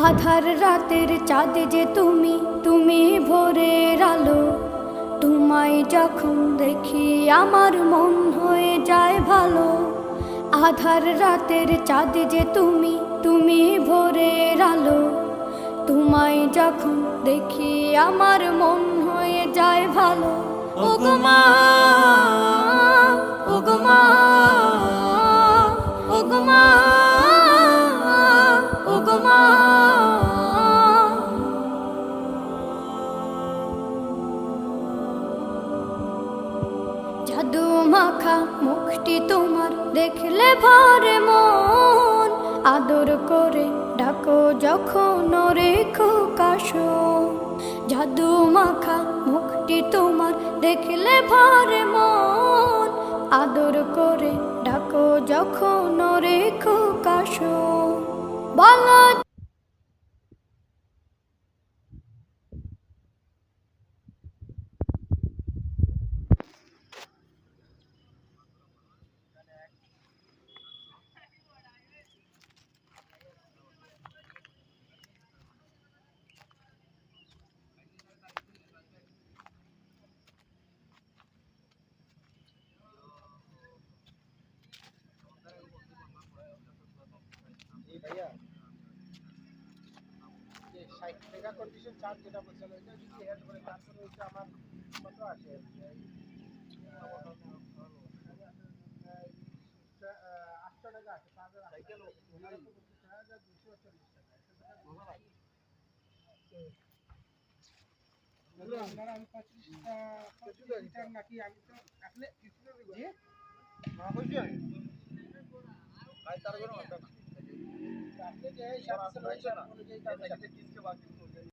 আধার রাতের চাঁদ যে তুমি, তুমি ভোরের আলো। তোমায় যখন দেখি আমার মন হয়ে যায় ভালো। আধার রাতের চাঁদ যে তুমি, তুমি ভোরের আলো। তোমায় যখন দেখি আমার মন হয়ে যায় ভালো। ওগো মা, ওগো মা, ওগো মা, ওগো মা। জাদু মাখা মুখটি তোমার দেখলে ভরে মন। আদর করে ডাকো যখন রেখো কাশন। জাদু মাখা মুখটি তোমার দেখলে ভরে মন। আদর করে ডাকো যখন রেখো কাশন। বলো भैया ये 60 টাকা কন্ডিশন চার্জ যেটা বলছেন ওইটা যদি অ্যাড করে তারপরে ওইটা আমার কত আসে 800 টাকা আছে তাহলে সাইকেল 6240 টাকা বলো আপনারা আমি 25 লিটার নাকি আমি তো আপনি কিছু জি না কইছি আমি ভাই তার কোনো কথা না আপনি যে 700 অনুযায়ী তার